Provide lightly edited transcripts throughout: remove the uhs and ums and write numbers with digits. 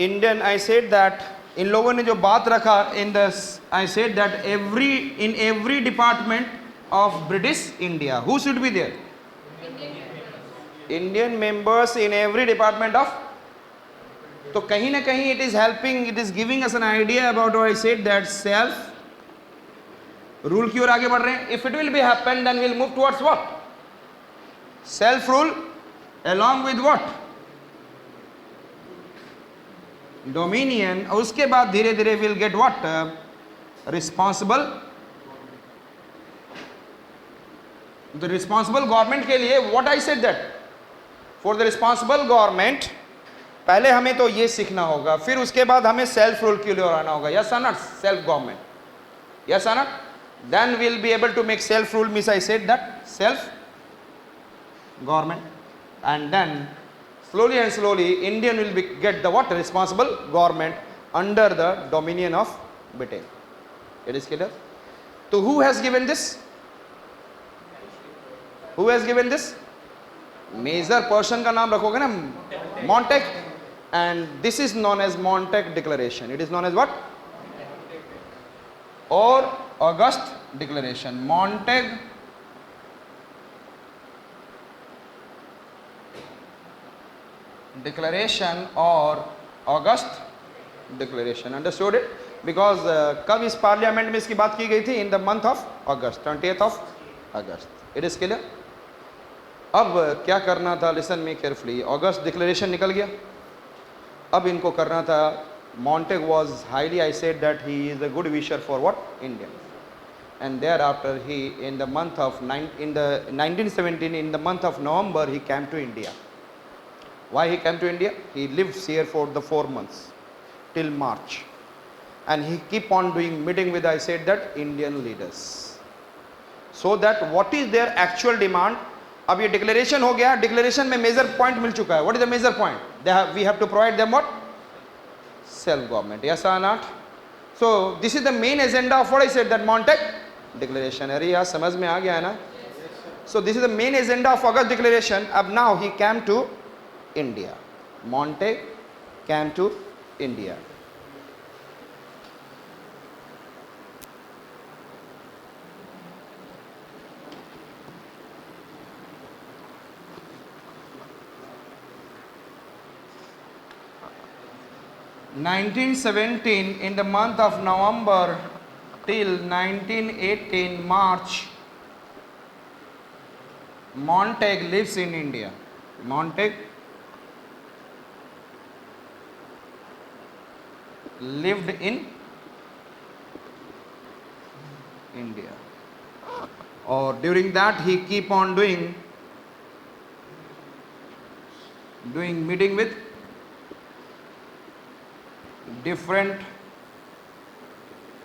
Indian, I said that इन लोगों ने जो बात रखा in this, I said that in every department of British India, who should be there? Indian members in every department of. तो कहीं ना कहीं it is helping, it is giving us an idea about what I said, that self rule की ओर आगे बढ़ रहे हैं. If it will be happen, then we'll move towards what? Self rule along with what? Dominion. और उसके बाद धीरे धीरे we'll get what? Responsible. The responsible government के लिए what I said that for the responsible government पहले हमें तो ये सीखना होगा, फिर उसके बाद हमें सेल्फ रूल के लिए आना होगा. Yes or not? Self government. Yes or not? Then we'll be able to make self rule. Means I said that self government, and then slowly and slowly Indian will get the what? Responsible government under the dominion of Britain. It is clear? So who has given this? Who has given this? Major person का नाम रखोगे ना, Montague, and this is known as Montague Declaration. It is known as what? Or August Declaration. Montague Declaration or August Declaration. Understood it? Because कब इस parliament में इसकी बात की गई थी? In the month of August, 20th of August. It is clear? अब क्या करना था? Listen me carefully. August Declaration निकल गया. अब इनको करना था. Montague was highly, I said that he is a good wisher for what? Indians. And thereafter he, in the month of 1917, in the month of November, he came to India. Why he came to India? He lives here for the 4 months till March, and he keep on doing meeting with, I said that, Indian leaders, so that what is their actual demand. अब ये declaration हो गया. Declaration में major point मिल चुका है. What is the major point? We have to provide them what? Self government. Yes or not? So this is the main agenda of what I said, that Montague Declaration. अरे यार समझ में आ गया है ना? So this is the main agenda of August Declaration. अब now he came to India. Montague came to India. In 1917, in the month of November till 1918 March, Montague lives in India. Montague lived in India, or during that he keep on doing meeting with different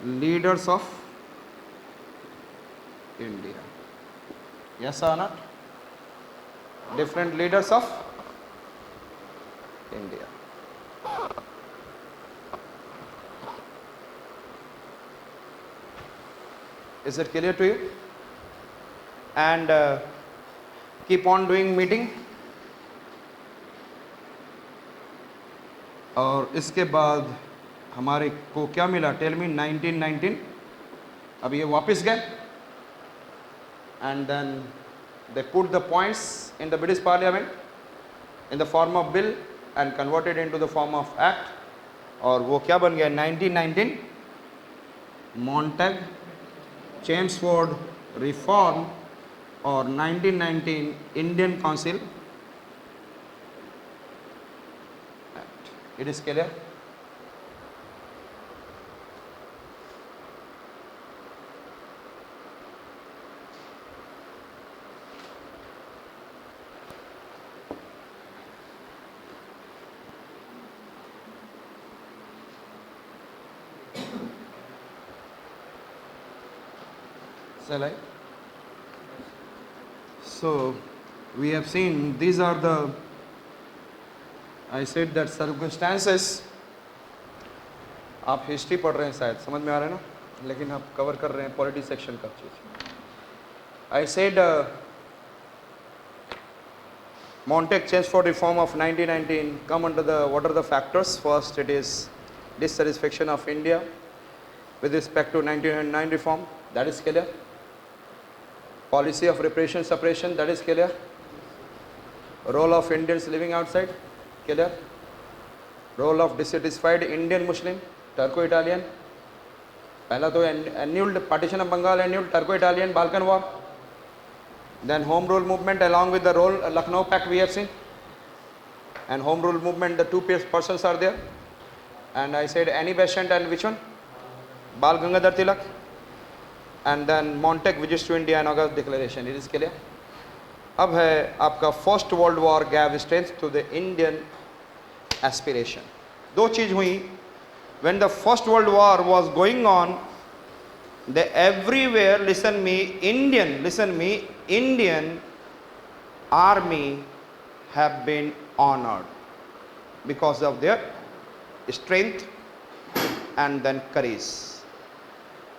leaders of India. Yes or not? Different leaders of India. Is it clear to you? And keep on doing meeting. और इसके बाद हमारे को क्या मिला? Tell me. 1919. अब ये वापस गए, and then they put the points in the British Parliament in the form of bill and converted into the form of act. और वो क्या बन गया? 1919 Montague Chelmsford Reform, और 1919 Indian Council Act. It is clear? Shall I? So we have seen these are the, I said that circumstances. आप history पढ़ रहे हैं शायद, समझ में आ रहा है ना, लेकिन आप कवर कर रहे हैं पॉलिटी सेक्शन का चीज. I said Montek change for reform of 1919 come under the, what are the factors? First, it is dissatisfaction of India with respect to 1909 reform, that is clear. Policy of repression suppression, that is clear. Role of Indians living outside, clear. Role of dissatisfied Indian Muslim, Turco-Italian. पहला तो annulled partition of Bengal, annulled Turco-Italian Balkan War. Then home rule movement along with the role Lucknow Pact we have seen. And home rule movement, the two persons are there. And I said Annie Besant and which one? Bal Gangadhar Tilak. And then Montek visits to India and August Declaration. It is clear. अब है आपका First World War gave strength to the Indian aspiration. दो चीज हुई. When the First World War was going on, they everywhere, listen me, Indian army have been honored because of their strength and then courage.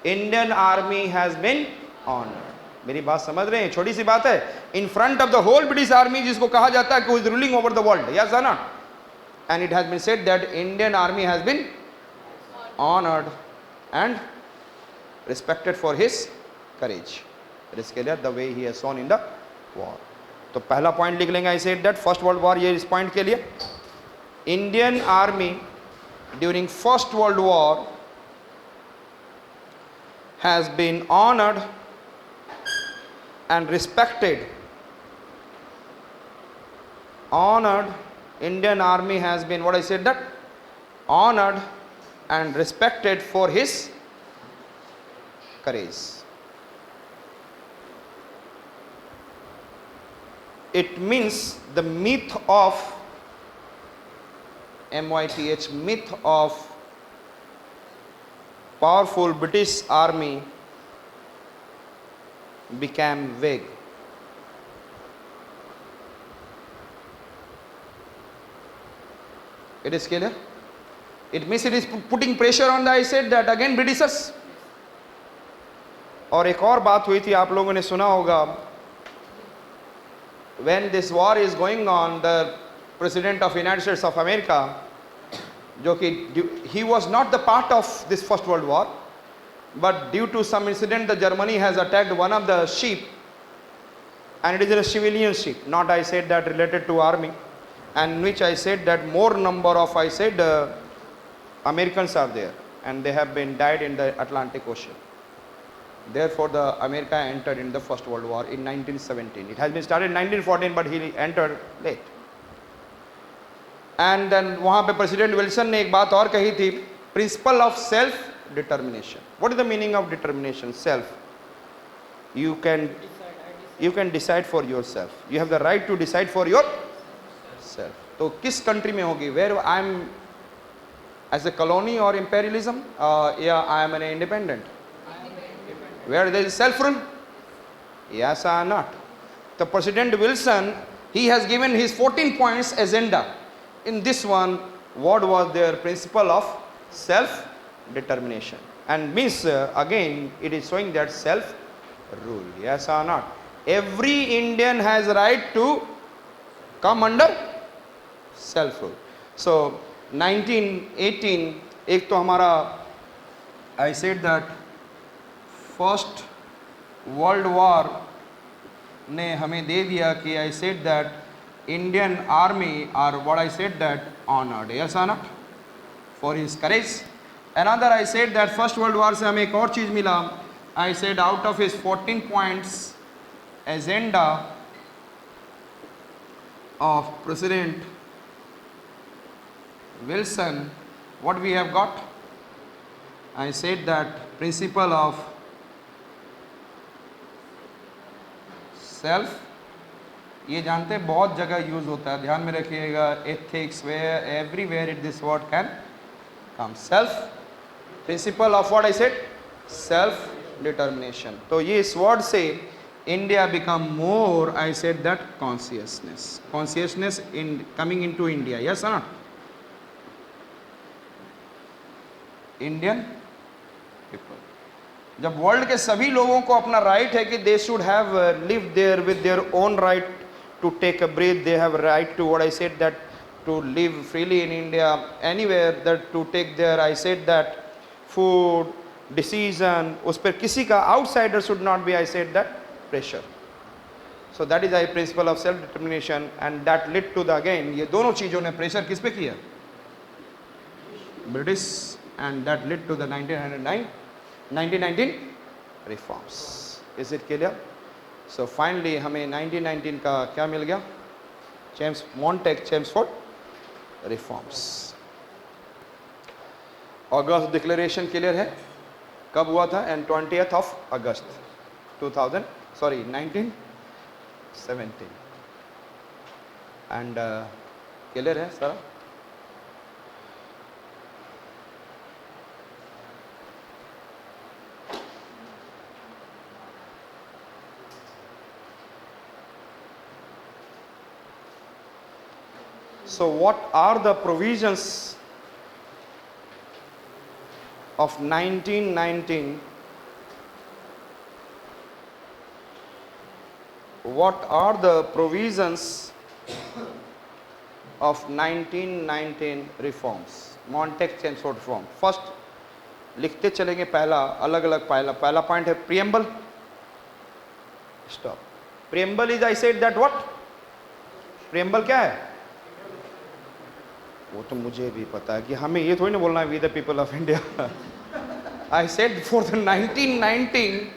Indian army has been honored. मेरी बात समझ रहे हैं? छोटी सी बात है. In front of the whole British army, जिसको कहा जाता है कि who is ruling over the world, yes or not? And it has been said that Indian army has been honored and respected for his courage. It is clear the way he has shown in the war. तो पहला point लिख लेंगे. I said that First World War, ये इस point के लिए Indian army during First World War has been honored and respected. Honored, Indian army has been, what I said that, honored and respected for his courage. It means the myth of MYTH, myth of powerful British army became vague. It is clear? It means it is putting pressure on the, I said that again, Britishers. और एक और बात हुई थी, आप लोगों ने सुना होगा, when this war is going on, the President of United States of America, जो कि he was not the part of this First World War, but due to some incident, the Germany has attacked one of the ship, and it is a civilian ship, not I said that related to army, and which I said that more number of, I said, Americans are there, and they have been died in the Atlantic Ocean. Therefore, the America entered in the First World War in 1917. It has been started in 1914, but he entered late. And then वहाँ पे President Wilson ने एक बात और कही थी, principle of self determination. What is the meaning of determination? Self. You can decide for yourself. You have the right to decide for yourself. तो किस country में होगी? Where I am as a colony or imperialism? Yeah, I am an independent. Where there is self-rule? Yes or not? The President Wilson, he has given his 14 points agenda. In this one, what was their principle of self-determination? And means, again, it is showing that self-rule. Yes or not? Every Indian has right to come under self-rule. So, 1918, एक तो हमारा, I said that first world war ने हमें दे दिया कि I said that Indian army are what I said that honoured, yes और not, for his courage. Another I said that first world war से हमें एक और चीज़ मिला. I said out of his 14 points agenda of president Wilson, what we have got, I said that principle of self. ये जानते हैं बहुत जगह यूज होता है, ध्यान में रखिएगा. Ethics, where, everywhere it this word can come. Self, principle of what I said, self determination. तो ये इस वर्ड से India become more, I said that consciousness in coming into India. Yes और नॉट? इंडियन पीपल, जब world के सभी लोगों को अपना राइट है कि they should have live there with their own right to take a breath, they have a right to what I said, that to live freely in India, anywhere, that to take their, I said that food, decision, उस पर किसी का outsider should not be, I said that, pressure. So that is a principle of self determination, and that led to the, again, ये दोनों चीजों ने pressure किस पे किया? British, and that led to the 1919 reforms. Is it clear? So finally हमें 1919 का क्या मिल गया? Chelmsford reforms. August declaration clear है? कब हुआ था? And 20th of August 1917. And clear है सारा? So what are the provisions of 1919? What are the provisions of 1919 reforms? Montague-Chelmsford reform. First, लिखते चलेंगे पहला अलग अलग पहला पॉइंट है preamble. Stop. Preamble is, I said that what? Preamble क्या है? वो तो मुझे भी पता है कि हमें ये थोड़ी ना बोलना है we the people of India. I said for the 1919,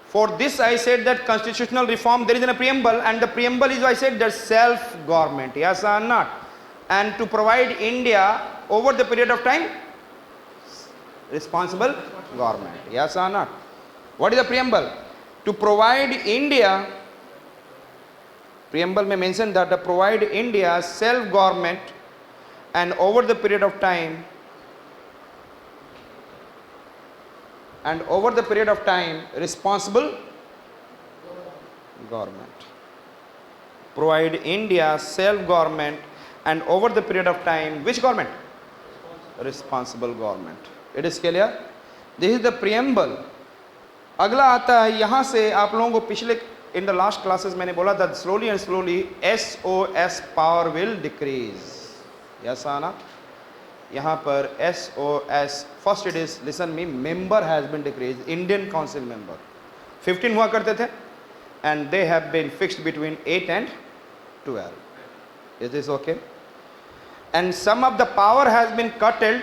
for this I said that constitutional reform there is a preamble, and the preamble is, I said, that self government, yes or not, and to provide India over the period of time responsible government, yes or not. What is the preamble? To provide India, preamble may mention that to provide India self government and over the period of time responsible government. Provide India self government and over the period of time which government? Responsible government. It is clear? This is the preamble. अगला आता है यहाँ से आप लोगों को पिछले in the last classes मैंने बोला था slowly and slowly SOS power will decrease. Yes or not? यहाँ पर SOS, first it is, listen me, member has been decreased, Indian Council member 15 हुआ करते थे, and they have been fixed between 8 and 12. Is this okay? And some of the power has been curtailed,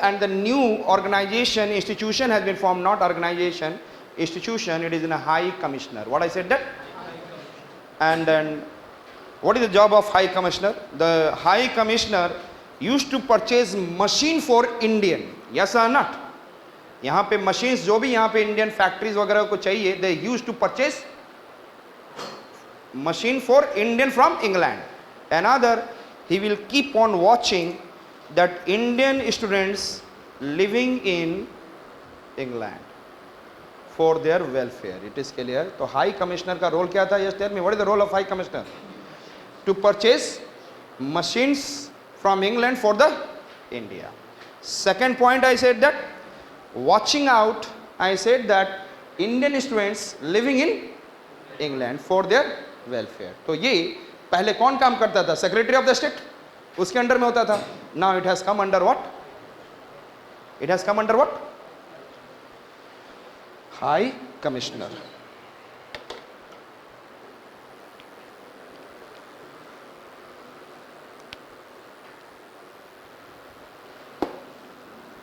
and the new organization, institution has been formed, not organization, institution. It is in a High Commissioner. What I said that? And then what is the job of High Commissioner? The High Commissioner used to purchase machine for Indian. Yes or not? यहाँ पे machines जो भी यहाँ पे Indian factories वगैरह को चाहिए, they used to purchase machine for Indian from England. Another, he will keep on watching that Indian students living in England for their welfare. It is clear? तो High Commissioner का role क्या था? Yes, tell me, what is the role of High Commissioner? To purchase machines from England for the India. Second point, I said that watching out, I said that Indian students living in England for their welfare. तो ये पहले कौन काम करता था? Secretary of the State, उसके under में होता था. Now it has come under what? It has come under what? High Commissioner.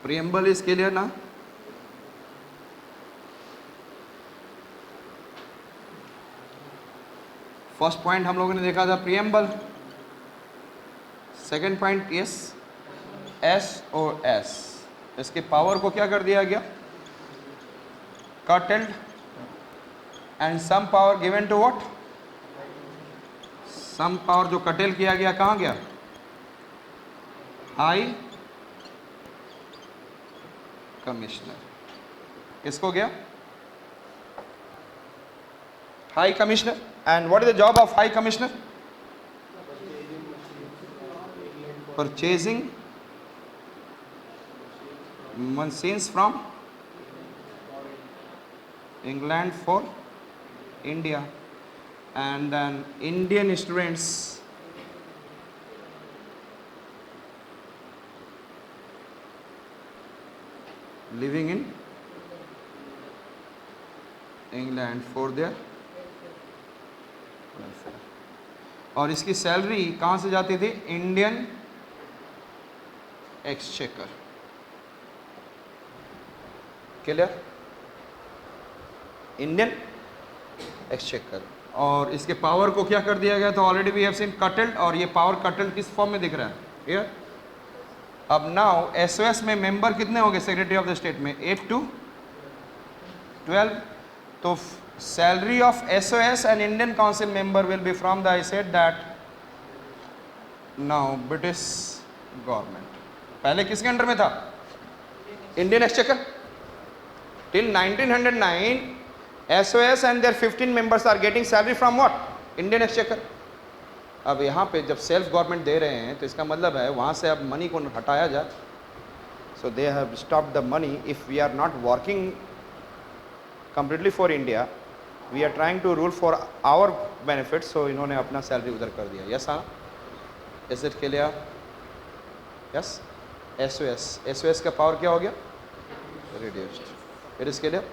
Preamble is clear ना? फर्स्ट पॉइंट हम लोगों ने देखा था preamble. Second point yes SOS. इसके पावर को क्या कर दिया गया? Curtailed, and some power given to what? Some power जो curtail किया गया कहाँ गया? High Commissioner. किसको गया? High Commissioner. And what is the job of High Commissioner? Purchasing machines from England for India, and then Indian students living in England for their welfare. और इसकी salary कहाँ से जाती थी? Indian exchequer. Clear? Indian exchequer. और इसके power को क्या कर दिया गया? तो ऑलरेडी वी हैव सीन कटल्ड, और ये पावर कटल्ड किस फॉर्म में दिख रहा है? क्लियर? अब नाउ एसओएस में मेंबर कितने हो गए सेक्रेटरी ऑफ द स्टेट में? 8 to 12. तो salary of SOS and Indian council member will be from the, I said that now British government. पहले किसके अंडर में था? Indian exchequer. Till 1909 SOS and their 15 members are getting salary from what? Indian exchequer. अब यहाँ पे जब self government दे रहे हैं तो इसका मतलब है वहाँ से अब मनी को हटाया जाए. So they have stop the money. If we are not working completely for India, we are trying to rule for our benefit, so इन्होंने अपना सैलरी उधर कर दिया. yes हाँ? is it clear? yes. SOS का पावर क्या हो गया? reduced. it is clear?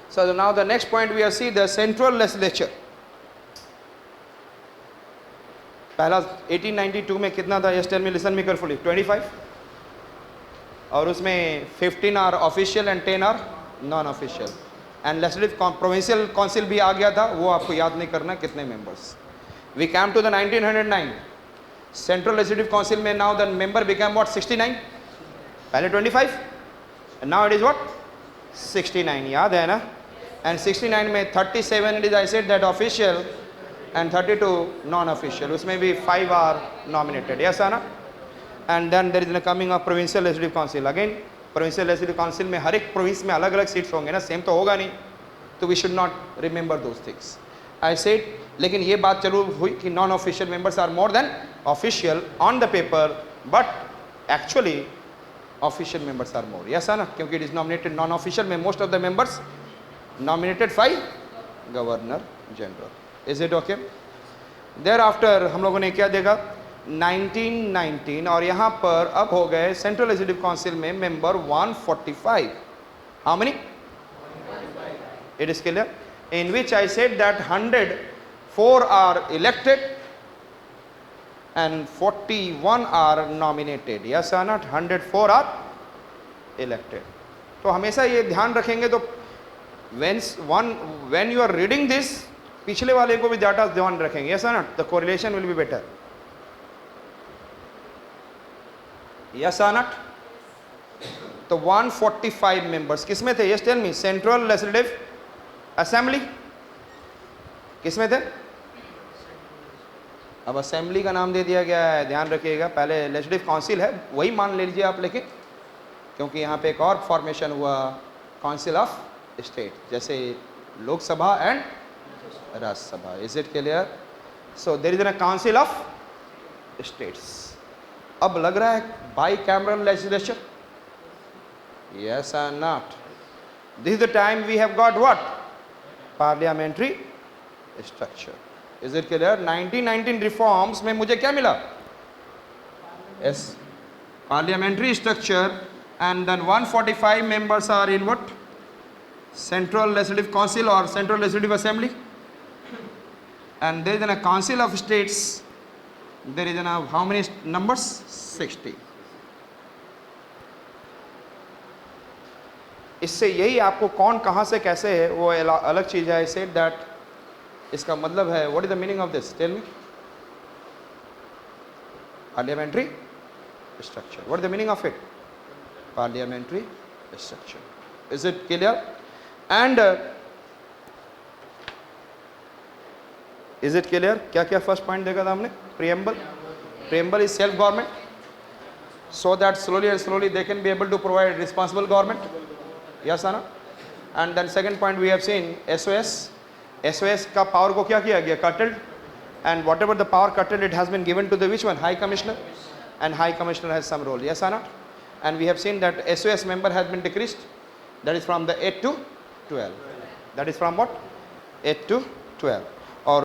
so now the next point we are see the central legislature. पहला 1892 में कितना था? yes tell me, listen me carefully. 25. और उसमें 15 are official and 10 are non official. And legislative provincial council भी आ गया था, वो आपको याद नहीं करना कितने members. We came to the 1909 central legislative council में. Now the member become what? 69. पहले 25 and now it is what? 69. याद है ना? एंड 69 में 37 it is, I said that official, and 32 non official. उसमें भी 5 आर नॉमिनेटेड. यस है ना? And then there is the coming of provincial legislative council. Again provincial legislative council में हर एक प्रोविंस में अलग अलग सीट्स होंगे ना, सेम तो होगा नहीं, तो we should not remember those things. I said, लेकिन ये बात जरूर हुई कि non official members are more than official on the paper, but actually official members are more. Yes है ना? क्योंकि it is nominated. Non official में most of the members nominated by governor general. Is it okay? There after हम लोगों ने क्या देखा? 1919, और यहाँ पर अब हो गए सेंट्रल लेजिस्लेटिव काउंसिल में member 145. How many? It is clear? In which I said that 104 are elected and 41 are nominated. Yes or not? 104 are elected. तो हमेशा ये ध्यान रखेंगे. तो when you are reading this, पिछले वाले को भी डाटा ध्यान रखेंगे. Yes or not? The correlation will be better. Yes or not? तो 145 members किस में थे? Yes, tell me. Central Legislative Assembly किस में थे? अब असेंबली का नाम दे दिया गया है, ध्यान रखिएगा. पहले लेजिस्लेटिव काउंसिल है, वही मान लीजिए आप, लेकिन क्योंकि यहाँ पे एक और फॉर्मेशन हुआ, काउंसिल ऑफ स्टेट, जैसे Lok Sabha and Rajya Sabha. Is it clear? So there is a council of states. अब लग रहा है बाई कैमरल लेजिस्लेचर. यस और not? This is the time we have got what? Parliamentary structure. Is it clear? 1919 reforms में मुझे क्या मिला? Yes, parliamentary structure. And then 145 members are in what? Central legislative council और central legislative assembly. And there is a council of states. There is a how many numbers? 60. इससे यही आपको कौन कहाँ से कैसे है वो अलग चीज़ है. आई सेड दैट इसका मतलब है, what is the meaning of this? Tell me. Parliamentary structure. What is the meaning of it? Parliamentary structure. Is it clear? And is it clear? क्या क्या फर्स्ट पॉइंट देखा था हमने? Preamble. Preamble is self government, so that slowly and slowly they can be able to provide responsible government. Yes or no? And then second point we have seen SOS. SOS का power को क्या किया गया? Curtailed. And whatever the power curtailed, it has been given to the which one? High Commissioner. And High Commissioner has some role. Yes or not? And we have seen that SOS member has been decreased. That is from the 8 to 12. That is from what? 8 to 12 और